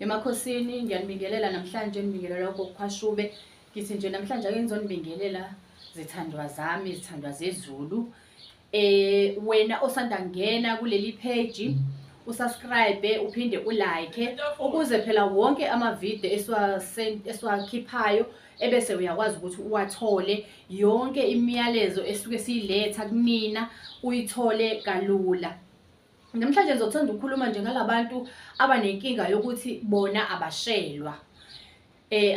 Emakhosini ngiyanibingelela namhlanje nibingelela kokukhwashube. Ngithi nje namhlanje ake ngizonibingelela zithandwa zami, zithandwa zezulu. Wena osanda ngena kuleli page, usubscribe uphinde ulike ukuze phela wonke amavideo esiwakhiphayo ebese uyakwazi ukuthi uwathole. Yonke imiyalezo esuke siyiletha kumina uyithole kalula. Namhlanje ngizothanda ukukhuluma nje ngalabantu abanenkinga yokuthi bona abashelwa.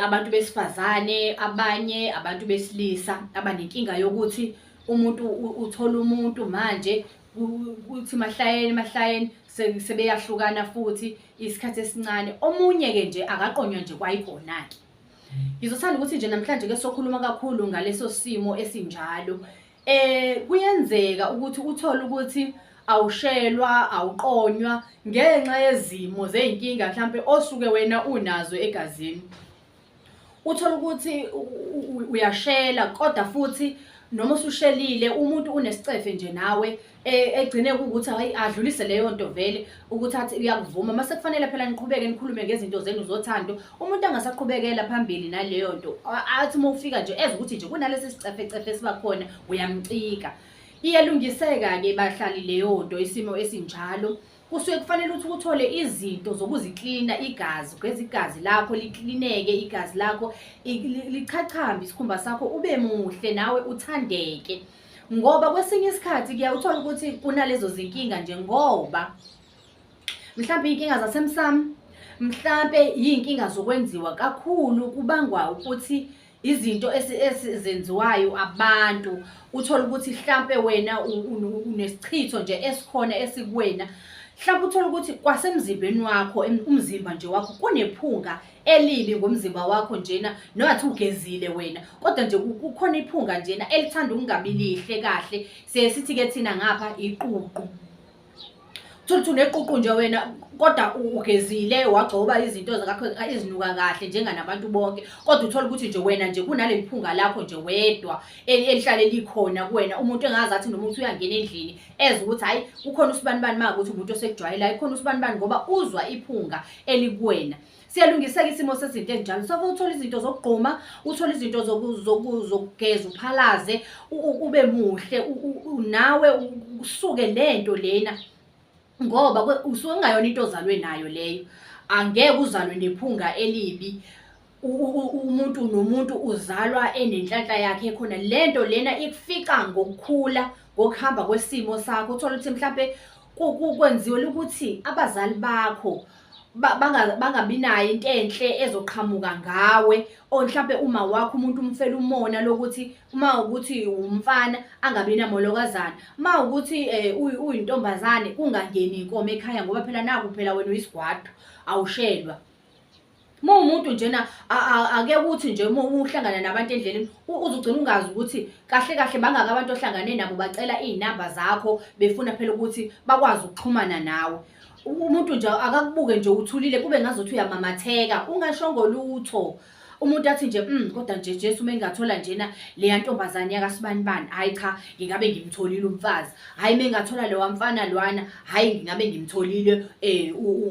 Abantu besifazane, abanye abantu besilisa abanenkinga yokuthi umuntu uthola umuntu manje kuthi mahlayeni sebeyahlukana futhi isikhathi esincane. Omunye ke nje akaqonywa nje kwayibona-ke. Ngizothanda ukuthi nje namhlanje ke sokhuluma kakhulu ngaleso simo esinjalo. Kuyenzeka ukuthi uthole ukuthi awushelwa, awuqonywa ngenxa yezimo zeyinkinga mhlambe osuke wena unazo egazini. Uthola ukuthi uyashela kodwa futhi noma usushelile umuntu unesicefe nje nawe egcine ukuthi hayi adlulise leyo nto vele ukuthi athi uyakuvuma. Mase kufanele phela niqhubeke nikhulume ngezinto zenu zothando. Umuntu angasaqhubekela phambili naleyo nto athi uma ufika nje eze ukuthi nje kunalesi sicefe siba khona uyamcika. Iyalungiseka ke bahlali leyo nto isimo esinjalo. Kusuke kufanele ukuthi uthole izinto zokuziklina igazi, ugeze igazi lakho liklineke igazi lakho lichachambe isikhumba sakho ube muhle nawe uthandeke. Ngoba kwesinye isikhathi kuyawuthola ukuthi kunalezo zinkinga nje ngoba mhlambe inkinga zasemsamo, mhlambe yinkinga zokwenziwa kakhulu kubangwa ukuthi izinto ezenziwayo abantu. Uthola ukuthi mhlambe wena unesichitho nje esikhona esikuwena. Mhlawumbe uthola ukuthi kwasemzimbeni wakho umzimba nje wakho kunephunga elibi ngomzimba wakho njena nathi ugezile wena kodwa nje kukhona iphunga njena elithanda ukungabi lihle kahle. Sithi ke thina ngapha iququ. Uthola uneququ nje wena kodwa ugezile wagcoba izinto zakho ezinuka kahle njenganabantu bonke kodwa uthola ukuthi nje wena nje kunale liphunga lakho nje wedwa elihlale likhona kuwena. Umuntu engazathi noma uthi uyangena endlini eze ukuthi hayi kukhona usibanibani manje ukuthi umuntu osekujwayela ikhona usibanibani ngoba uzwa iphunga elikuwena. Siyalungiseka isimo sezinto ezinjalo. So uthola izinto zokugquma, uthola izinto zokugeza uphalaze ube muhle nawe usuke lento lena ngoba usuke ungayona into ozalwe nayo leyo. Angeke uzalwe nephunga elibi. Umuntu nomuntu uzalwa enenhlanhla yakhe khona. Lento lena ikufika ngokukhula ngokuhamba kwesimo sakho. Uthola ukuthi mhlambe kwenziwe ukuthi abazali bakho bangabi nayo into enhle ezoqhamuka ngawe. Mhlambe uma wakho umuntu umfela umona lokuthi uma ukuthi umfana angabi namolokazana, uma ukuthi uyintombazane kungangeni inkomo ekhaya ngoba phela naku phela wena uyisigwadu awushelwa. Uma umuntu njena ake ukuthi nje uma uhlangana nabantu endleleni uzugcina ungazi ukuthi kahle kahle bangaka abantu ohlangane nabo bacela izinamba zakho befuna phela ukuthi bakwazi ukuxhumana nawe. Umuntu nje akakubuke nje uthulile kube ngazothi uyamamatheka ungashongo lutho. Umuntu athi nje kodwa nje Jesu mengathola njena leya ntombazane yakasibanibani, hayi cha ngingabe ngimtholile umfazi, hayi mengathola lo wamfana lwana, hayi ngingabe ngimtholile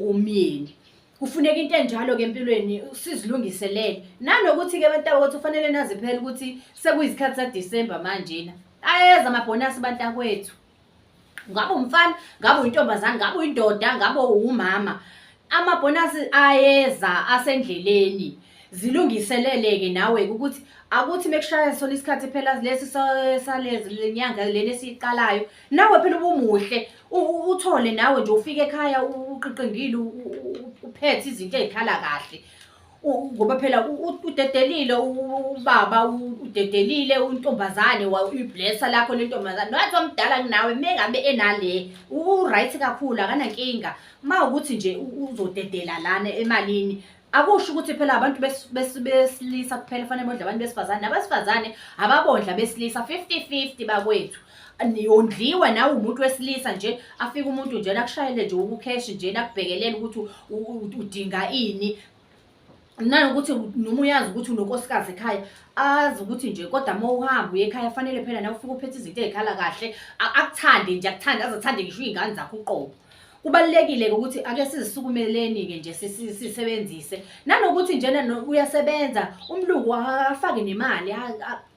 umyeni. Kufuneka into enjalo ke empilweni sizilungiselele. Nanokuthi ke abantu abakuthi ufanele nazi phela ukuthi sekuyisikhathi saDisemba manje ayeza amabhonasi bantakwethu. Ngabe umfana, ngabe uyintombazane, ngabe uyindoda, ngabe umama, amabhonasi ayeza asendleleni. Zilungiselele-ke nawe ukuthi akuthi mekushaya sona isikhathi phela lesi salezi lenyanga lena esiqalayo nawe phela ubumuhle uthole nawe nje ufike ekhaya uqiqingile uphethe izinto ezikhala kahle. Ngoba phela udedelile ubaba, udedelile untombazane uyiblessa lakho lentombazane. Nathi omdala kunawe mengabe enale right kakhulu akanankinga. Mawukuthi nje uzodedela lana emalini akusho ukuthi phela abantu besilisa kuphela fanele bodla abantu besifazane. Nabesifazane ababondla besilisa 50-50 bakwethu. Niyondliwa nawe umuntu wesilisa nje afika umuntu nje akushayele nje ukukheshi nje nakubhekelela ukuthi udinga ini. Nanokuthi noma uyazi ukuthi unonkosikazi ekhaya azi ukuthi nje kodwa uma uhamba uye ekhaya fanele phela nawe ufike uphethe izinto ezikhala kahle akuthande nje akuthande azathande ngisho izingane zakho uqobo. Kubalulekile ukuthi ake sizisukumeleni-ke nje sisebenzise. Nanokuthi njena uyasebenza, umlungu afake nemali,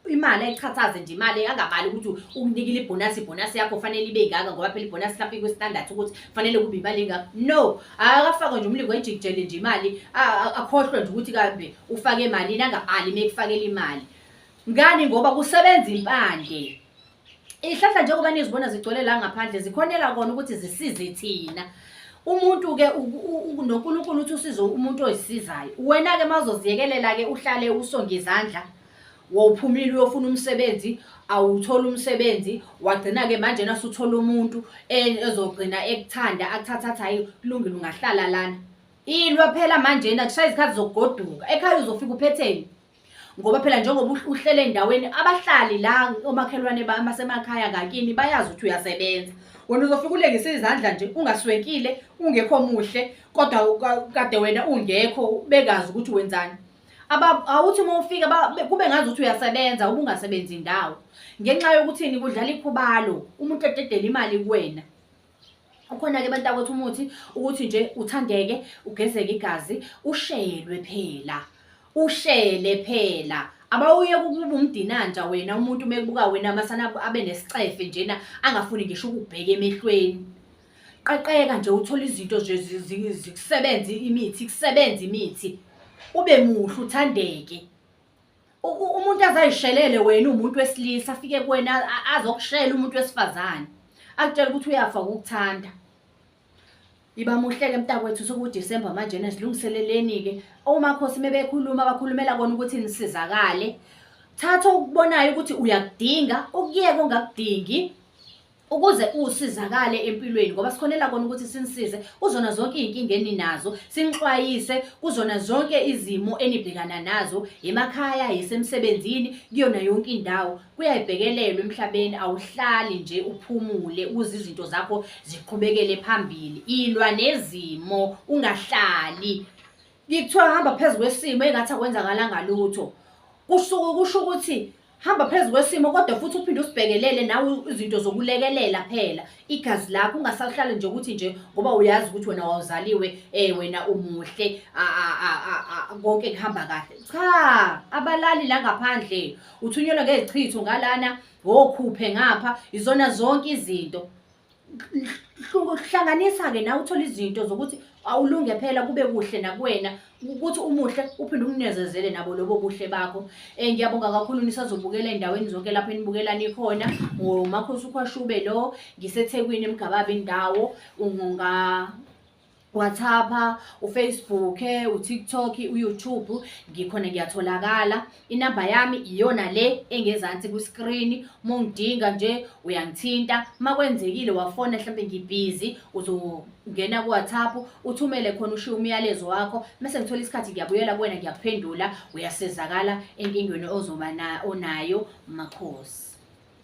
imali ayiqhathaze nje, imali angabali ukuthi ukunikile ibhonasi yakho fanele ibe ingaka ngoba phela ibhonasi mhlawumbe kwi-standard ukuthi fanele kube imali engaka. No, akafake nje umlungu ejikijele nje imali, akhohlwe nje ukuthi kambe ufake emalini, angabali mekufakela imali. Ngani? Ngoba kusebenza impande. Ihlahla njengoba nizibona zigcwele la ngaphandle zikhonela kona ukuthi zisize thina. Umuntu-ke noNkulunkulu uthi usize umuntu oyisizayo. Wena-ke mazoziyekelela-ke uhlale usonge izandla, wawuphumile uyofuna umsebenzi, awutholi umsebenzi, wagcina-ke manje nasuthola umuntu ezogcina ekuthanda akuthatha hayi kulungile ungahlala lana. Ilwa phela manjena kushaya izikhathi zokugoduka. Ekhaya uzofika uphetheni. Ngoba phela njengoba uhlele endaweni, abahlali la omakhelwane basemakhaya ngakini bayazi ukuthi uyasebenza. Wena uzofika ulengise izandla nje ungaswenkile, ungekho muhle, kodwa kade wena ungekho bekazi ukuthi wenzani. Awuthi uma ufika kube ngazi ukuthi uyasebenza ubungasebenzi indawo. Ngenxa yokuthini? Kudlala ikhubalo, umuntu ededela imali kuwena. Ukhona-ke abantu akwethu umuthi ukuthi nje uthandeke, ugezeke igazi, ushelwe phela. Ushele phela. Abawuye kuba umdinanja wena umuntu mekubuka wena masana abe nesicefe njena angafuni ngisho ukubheka emehlweni. Qaqeka nje uthola izinto nje zikusebenza imithi. Ube muhle uthandeke. Umuntu azayishelele wena umuntu wesilisa afike kuwena azokushela umuntu wesifazane. Akutshela ukuthi uyafa ukukuthanda. Iba muhle-ke mntakwethu sokuDisemba manje silungiseleleni-ke. Omakhosi mebekhuluma bakhulumela kona ukuthi nisizakale. Thatha okubonayo ukuthi uyakudinga, ukuyeka ongakudingi ukuze usizakale empilweni, ngoba sikhonela kona ukuthi sinisize kuzona zonke iy'nkinga eninazo, sinixwayise kuzona zonke izimo enibhekana nazo emakhaya, yisemsebenzini, kuyona yonke indawo. Kuyayibhekelelwa emhlabeni, awuhlali nje uphumule ukuze izinto zakho ziqhubekele phambili. Ilwa nezimo, ungahlali. Ngikuthiwa hamba phezu kwesimo engathi akwenzakalanga lutho. Kusho ukuthi hamba phezu kwesimo kodwa futhi uphinde usibhekelele nawe izinto zokulekelela phela igazi lakho. Ungasahlali nje ukuthi nje ngoba uyazi ukuthi wena wawuzaliwe wena umuhle konke kuhamba kahle. Cha, abalali la ngaphandle uthunyelwa ngezichitho ngalana, wokhuphe ngapha, izona zonke izinto. Hlanganisa-ke nawe uthole izinto zokuthi awulunge phela kube kuhle nakuwena, ukuthi umuhle uphinde ukunezezele nabo lobo buhle bakho. Ngiyabonga kakhulu nisazobukela endaweni zonke lapho enibukela nikhona. Ngomakhosi uKhwashube lo, ngiseThekwini eMgababe indawo. WhatsApp, uFacebook, uTikTok, uYouTube, ngikhona ngiyatholakala. Inamba yami iyona le engezansi ku-screen. Mongidinga nje uyangithinta. Makwenzekile wafona mhlawumbe ngibhizi, uzongena ku-WhatsApp uthumele khona ushiye umyalezo wakho. Mase ngithola isikhathi ngiyabuyela kuwena ngiyakuphendula, uyasizakala enkingweni ozoba onayo. Makhosi.